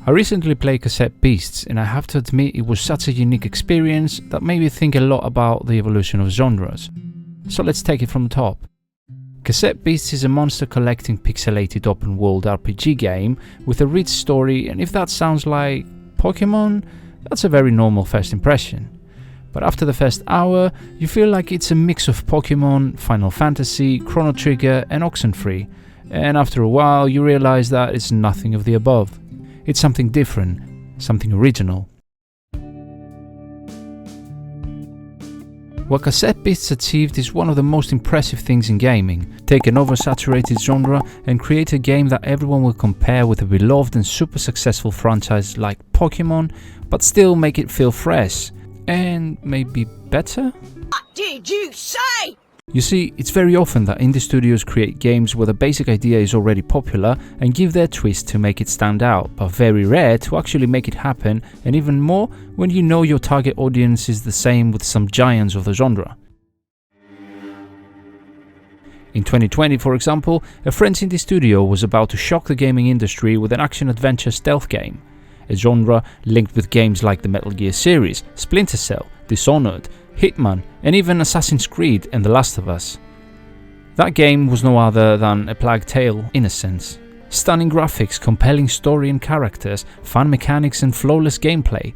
I recently played Cassette Beasts, and I have to admit it was such a unique experience that made me think a lot about the evolution of genres. So let's take it from the top. Cassette Beasts is a monster collecting pixelated open world RPG game with a rich story, and if that sounds like Pokémon, that's a very normal first impression. But after the first hour, you feel like it's a mix of Pokémon, Final Fantasy, Chrono Trigger and Oxenfree, and after a while you realize that it's nothing of the above. It's something different, something original. What Cassette Beasts achieved is one of the most impressive things in gaming. Take an oversaturated genre and create a game that everyone will compare with a beloved and super successful franchise like Pokémon, but still make it feel fresh. And maybe better? What did you say? You see, it's very often that indie studios create games where the basic idea is already popular and give their twist to make it stand out, but very rare to actually make it happen, and even more when you know your target audience is the same with some giants of the genre. In 2020, for example, a French indie studio was about to shock the gaming industry with an action-adventure stealth game, a genre linked with games like the Metal Gear series, Splinter Cell, Dishonored, Hitman, and even Assassin's Creed and The Last of Us. That game was no other than A Plague Tale: Innocence. Stunning graphics, compelling story and characters, fun mechanics and flawless gameplay.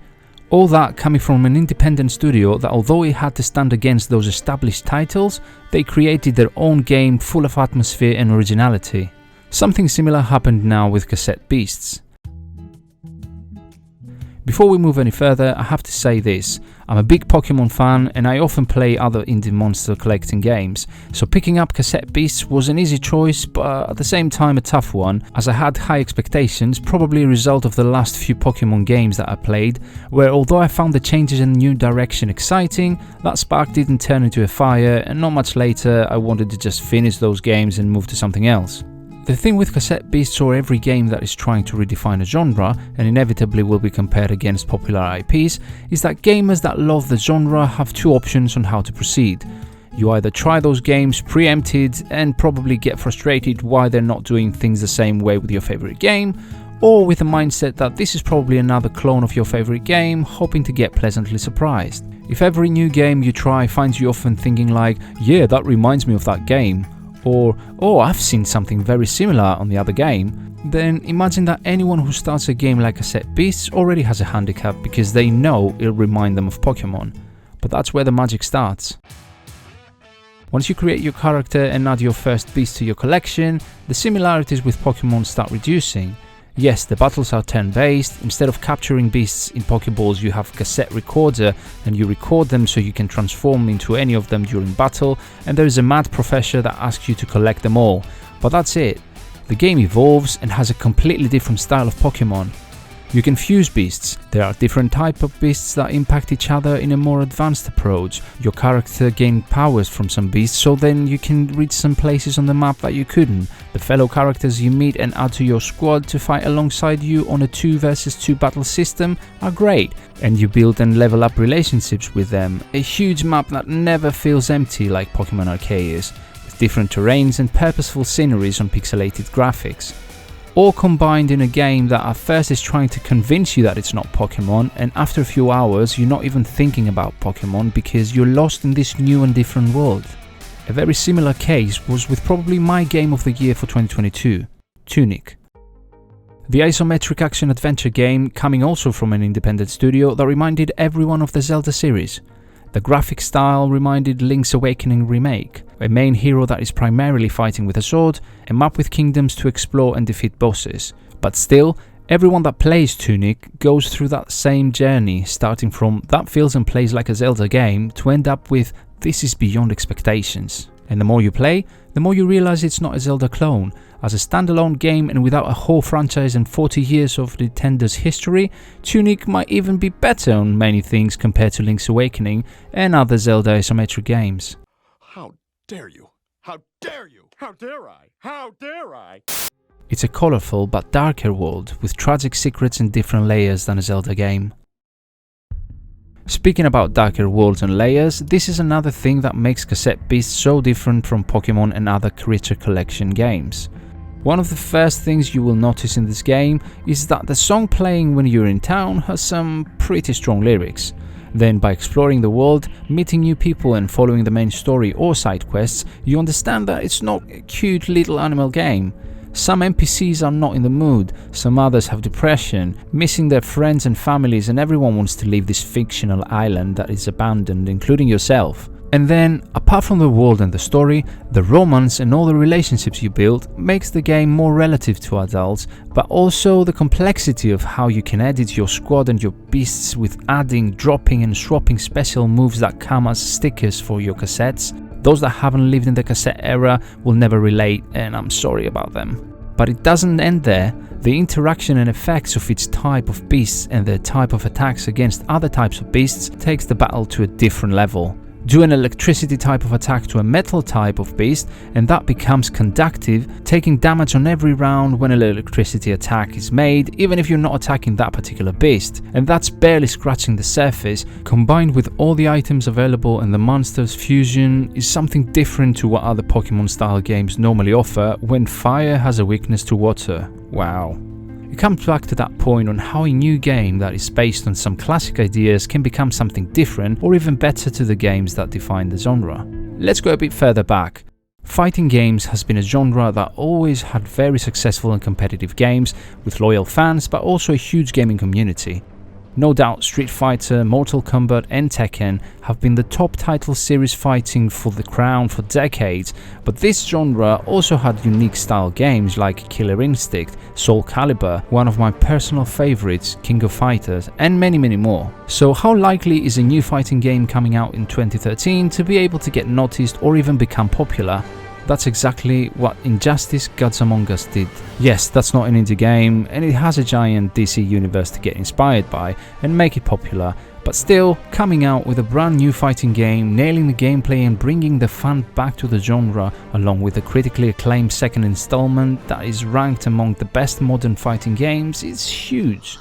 All that coming from an independent studio that, although it had to stand against those established titles, they created their own game full of atmosphere and originality. Something similar happened now with Cassette Beasts. Before we move any further, I have to say this. I'm a big Pokémon fan and I often play other indie monster collecting games, so picking up Cassette Beasts was an easy choice, but at the same time a tough one, as I had high expectations, probably a result of the last few Pokémon games that I played, where although I found the changes in new direction exciting, that spark didn't turn into a fire, and not much later I wanted to just finish those games and move to something else. The thing with Cassette Beasts, or every game that is trying to redefine a genre and inevitably will be compared against popular IPs, is that gamers that love the genre have two options on how to proceed. You either try those games preempted and probably get frustrated why they're not doing things the same way with your favorite game, or with a mindset that this is probably another clone of your favorite game, hoping to get pleasantly surprised. If every new game you try finds you often thinking like, yeah, that reminds me of that game, or, oh, I've seen something very similar on the other game, then imagine that anyone who starts a game like Cassette Beasts already has a handicap because they know it'll remind them of Pokémon. But that's where the magic starts. Once you create your character and add your first beast to your collection, the similarities with Pokémon start reducing. Yes, the battles are turn-based. Instead of capturing beasts in Pokeballs, you have a cassette recorder and you record them so you can transform into any of them during battle, and there is a mad professor that asks you to collect them all. But that's it. The game evolves and has a completely different style of Pokemon. You can fuse beasts. There are different types of beasts that impact each other in a more advanced approach. Your character gains powers from some beasts, so then you can reach some places on the map that you couldn't. The fellow characters you meet and add to your squad to fight alongside you on a 2 versus 2 battle system are great, and you build and level up relationships with them. A huge map that never feels empty like Pokemon Arcade is, with different terrains and purposeful sceneries on pixelated graphics. All combined in a game that at first is trying to convince you that it's not Pokemon, and after a few hours you're not even thinking about Pokemon because you're lost in this new and different world. A very similar case was with probably my game of the year for 2022, Tunic. The isometric action-adventure game coming also from an independent studio that reminded everyone of the Zelda series. The graphic style reminded Link's Awakening remake, a main hero that is primarily fighting with a sword, a map with kingdoms to explore and defeat bosses. But still, everyone that plays Tunic goes through that same journey, starting from that feels and plays like a Zelda game to end up with this is beyond expectations. And the more you play, the more you realize it's not a Zelda clone. As a standalone game and without a whole franchise and 40 years of Nintendo's history, Tunic might even be better on many things compared to Link's Awakening and other Zelda isometric games. How dare you? How dare you? How dare I? How dare I? It's a colourful but darker world with tragic secrets and different layers than a Zelda game. Speaking about darker worlds and layers, this is another thing that makes Cassette Beasts so different from Pokémon and other creature collection games. One of the first things you will notice in this game is that the song playing when you're in town has some pretty strong lyrics. Then by exploring the world, meeting new people and following the main story or side quests, you understand that it's not a cute little animal game. Some NPCs are not in the mood, some others have depression, missing their friends and families, and everyone wants to leave this fictional island that is abandoned, including yourself. And then, apart from the world and the story, the romance and all the relationships you build makes the game more relative to adults, but also the complexity of how you can edit your squad and your beasts with adding, dropping and swapping special moves that come as stickers for your cassettes. Those that haven't lived in the cassette era will never relate, and I'm sorry about them. But it doesn't end there. The interaction and effects of each type of beasts and their type of attacks against other types of beasts takes the battle to a different level. Do an electricity type of attack to a metal type of beast and that becomes conductive, taking damage on every round when an electricity attack is made, even if you're not attacking that particular beast. And that's barely scratching the surface. Combined with all the items available and the monsters fusion is something different to what other Pokemon style games normally offer when fire has a weakness to water. Wow. It comes back to that point on how a new game that is based on some classic ideas can become something different or even better to the games that define the genre. Let's go a bit further back. Fighting games has been a genre that always had very successful and competitive games with loyal fans, but also a huge gaming community. No doubt Street Fighter, Mortal Kombat and Tekken have been the top title series fighting for the crown for decades, but this genre also had unique style games like Killer Instinct, Soul Calibur, one of my personal favorites, King of Fighters, and many more. So how likely is a new fighting game coming out in 2013 to be able to get noticed or even become popular? That's exactly what Injustice Gods Among Us did. Yes, that's not an indie game, and it has a giant DC universe to get inspired by and make it popular, but still, coming out with a brand new fighting game, nailing the gameplay and bringing the fun back to the genre, along with a critically acclaimed second installment that is ranked among the best modern fighting games, is huge.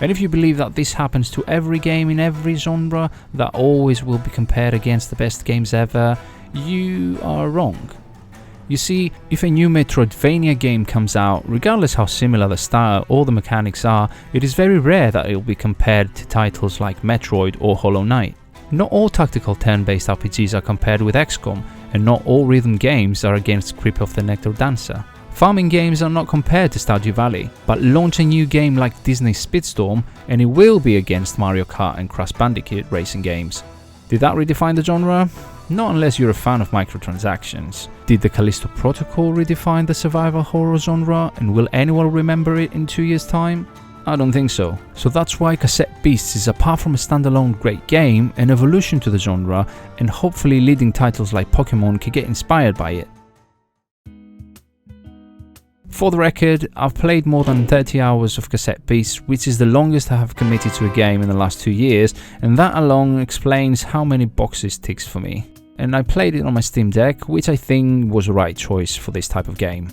And if you believe that this happens to every game in every genre, that always will be compared against the best games ever, you are wrong. You see, if a new Metroidvania game comes out, regardless how similar the style or the mechanics are, it is very rare that it will be compared to titles like Metroid or Hollow Knight. Not all tactical turn-based RPGs are compared with XCOM, and not all rhythm games are against Creep of the Nectar Dancer. Farming games are not compared to Stardew Valley, but launch a new game like Disney's Speedstorm and it will be against Mario Kart and Crash Bandicoot racing games. Did that redefine the genre? Not unless you're a fan of microtransactions. Did the Callisto Protocol redefine the survival horror genre, and will anyone remember it in 2 years' time? I don't think so. So that's why Cassette Beasts is, apart from a standalone great game, an evolution to the genre, and hopefully leading titles like Pokémon can get inspired by it. For the record, I've played more than 30 hours of Cassette Beasts, which is the longest I have committed to a game in the last 2 years, and that alone explains how many boxes ticks for me. And I played it on my Steam Deck, which I think was the right choice for this type of game.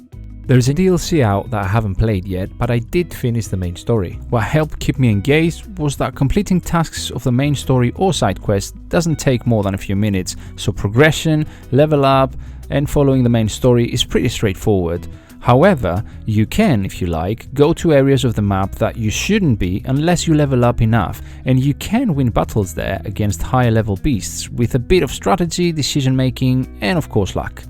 There is a DLC out that I haven't played yet, but I did finish the main story. What helped keep me engaged was that completing tasks of the main story or side quest doesn't take more than a few minutes, so progression, level up, and following the main story is pretty straightforward. However, you can, if you like, go to areas of the map that you shouldn't be unless you level up enough, and you can win battles there against higher level beasts with a bit of strategy, decision making, and of course luck.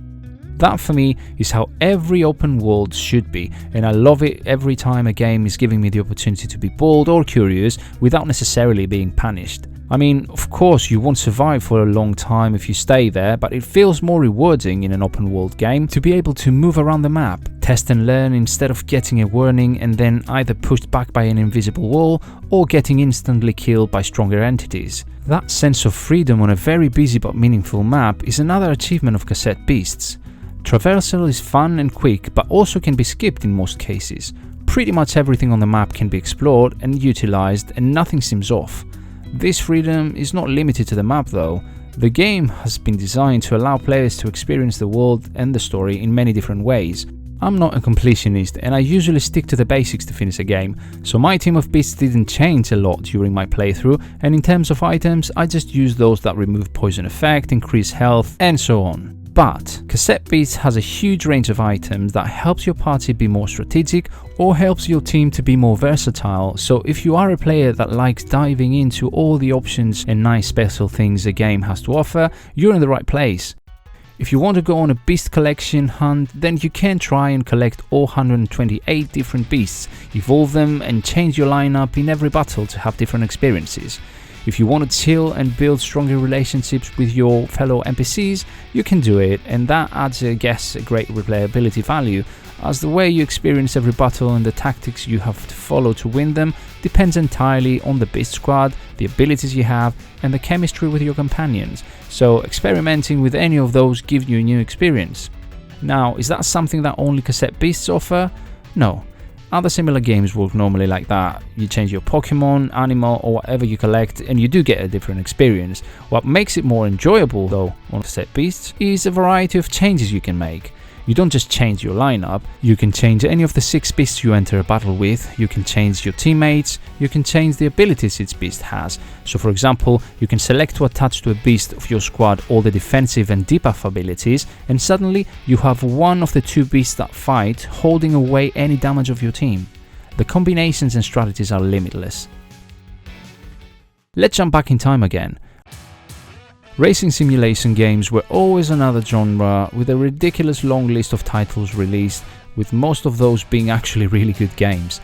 That for me is how every open world should be, and I love it every time a game is giving me the opportunity to be bold or curious without necessarily being punished. I mean, of course you won't survive for a long time if you stay there, but it feels more rewarding in an open world game to be able to move around the map, test and learn instead of getting a warning and then either pushed back by an invisible wall or getting instantly killed by stronger entities. That sense of freedom on a very busy but meaningful map is another achievement of Cassette Beasts. Traversal is fun and quick, but also can be skipped in most cases. Pretty much everything on the map can be explored and utilized and nothing seems off. This freedom is not limited to the map though. The game has been designed to allow players to experience the world and the story in many different ways. I'm not a completionist and I usually stick to the basics to finish a game, so my team of beasts didn't change a lot during my playthrough, and in terms of items I just used those that remove poison effect, increase health and so on. But Cassette Beasts has a huge range of items that helps your party be more strategic or helps your team to be more versatile, so if you are a player that likes diving into all the options and nice special things the game has to offer, you're in the right place. If you want to go on a beast collection hunt, then you can try and collect all 128 different beasts, evolve them and change your lineup in every battle to have different experiences. If you want to chill and build stronger relationships with your fellow NPCs, you can do it, and that adds, I guess, a great replayability value, as the way you experience every battle and the tactics you have to follow to win them depends entirely on the beast squad, the abilities you have, and the chemistry with your companions, so experimenting with any of those gives you a new experience. Now, is that something that only Cassette Beasts offer? No. Other similar games work normally like that. You change your Pokémon, animal or whatever you collect and you do get a different experience. What makes it more enjoyable though on Cassette Beasts is a variety of changes you can make. You don't just change your lineup, you can change any of the 6 beasts you enter a battle with, you can change your teammates, you can change the abilities each beast has. So for example, you can select to attach to a beast of your squad all the defensive and debuff abilities, and suddenly you have one of the 2 beasts that fight holding away any damage of your team. The combinations and strategies are limitless. Let's jump back in time again. Racing simulation games were always another genre with a ridiculous long list of titles released, with most of those being actually really good games.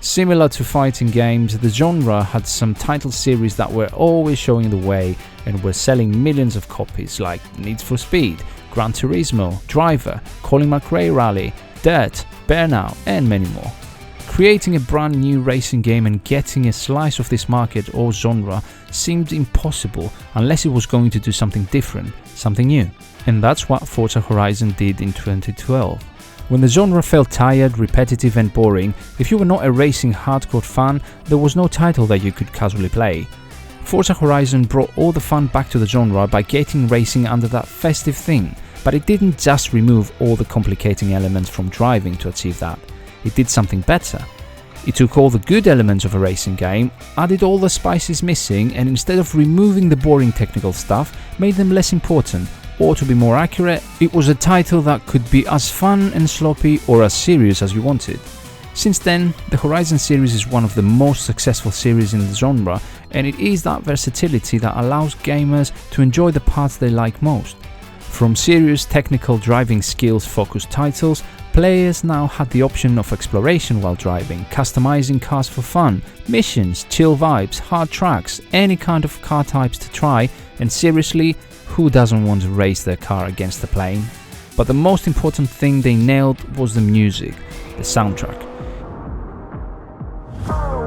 Similar to fighting games, the genre had some title series that were always showing the way and were selling millions of copies, like Need for Speed, Gran Turismo, Driver, Colin McRae Rally, Dirt, Burnout and many more. Creating a brand new racing game and getting a slice of this market or genre seemed impossible unless it was going to do something different, something new. And that's what Forza Horizon did in 2012. When the genre felt tired, repetitive and boring, if you were not a racing hardcore fan, there was no title that you could casually play. Forza Horizon brought all the fun back to the genre by getting racing under that festive theme, but it didn't just remove all the complicating elements from driving to achieve that. It did something better. It took all the good elements of a racing game, added all the spices missing, and instead of removing the boring technical stuff, made them less important, or to be more accurate, it was a title that could be as fun and sloppy or as serious as you wanted. Since then, the Horizon series is one of the most successful series in the genre, and it is that versatility that allows gamers to enjoy the parts they like most. From serious technical driving skills focused titles, players now had the option of exploration while driving, customizing cars for fun, missions, chill vibes, hard tracks, any kind of car types to try, and seriously, who doesn't want to race their car against the plane? But the most important thing they nailed was the music, the soundtrack.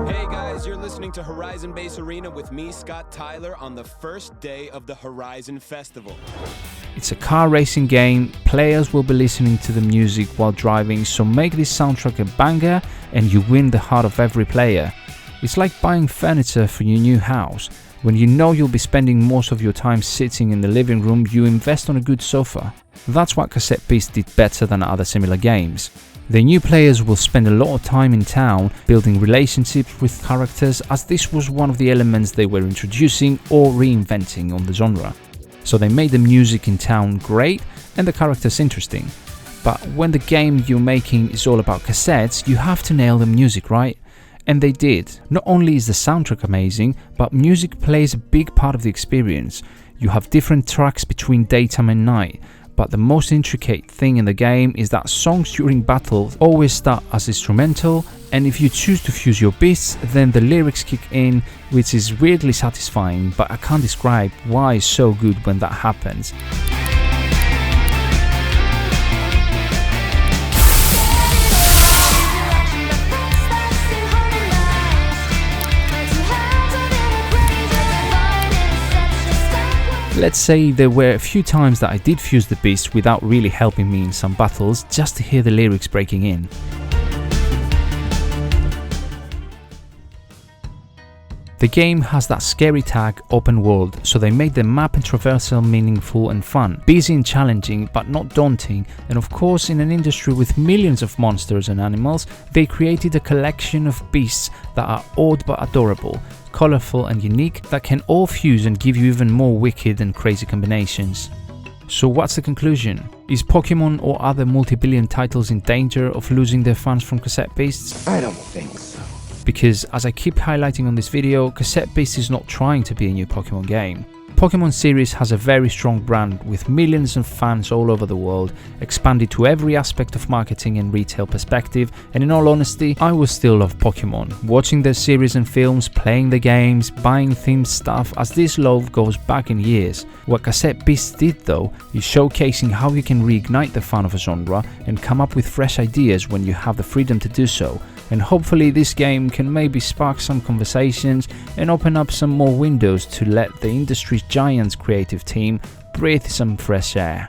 Hey guys, you're listening to Horizon Base Arena with me, Scott Tyler, on the first day of the Horizon Festival. It's a car racing game, players will be listening to the music while driving, so make this soundtrack a banger and you win the heart of every player. It's like buying furniture for your new house. When you know you'll be spending most of your time sitting in the living room, you invest on a good sofa. That's what Cassette Beasts did better than other similar games. The new players will spend a lot of time in town building relationships with characters, as this was one of the elements they were introducing or reinventing on the genre. So they made the music in town great and the characters interesting. But when the game you're making is all about cassettes, you have to nail the music, right? And they did. Not only is the soundtrack amazing, but music plays a big part of the experience. You have different tracks between daytime and night. But the most intricate thing in the game is that songs during battle always start as instrumental, and if you choose to fuse your beats, then the lyrics kick in, which is weirdly satisfying, but I can't describe why it's so good when that happens. Let's say there were a few times that I did fuse the beast without really helping me in some battles, just to hear the lyrics breaking in. The game has that scary tag, open world, so they made the map and traversal meaningful and fun, busy and challenging but not daunting, and of course in an industry with millions of monsters and animals, they created a collection of beasts that are odd but adorable, colourful and unique, that can all fuse and give you even more wicked and crazy combinations. So what's the conclusion? Is Pokémon or other multi-billion titles in danger of losing their fans from Cassette Beasts? I don't think so. Because, as I keep highlighting on this video, Cassette Beasts is not trying to be a new Pokémon game. Pokémon series has a very strong brand with millions of fans all over the world, expanded to every aspect of marketing and retail perspective, and in all honesty, I will still love Pokémon, watching their series and films, playing the games, buying themed stuff, as this love goes back in years. What Cassette Beasts did though, is showcasing how you can reignite the fun of a genre and come up with fresh ideas when you have the freedom to do so. And hopefully this game can maybe spark some conversations and open up some more windows to let the industry's giant's creative team breathe some fresh air.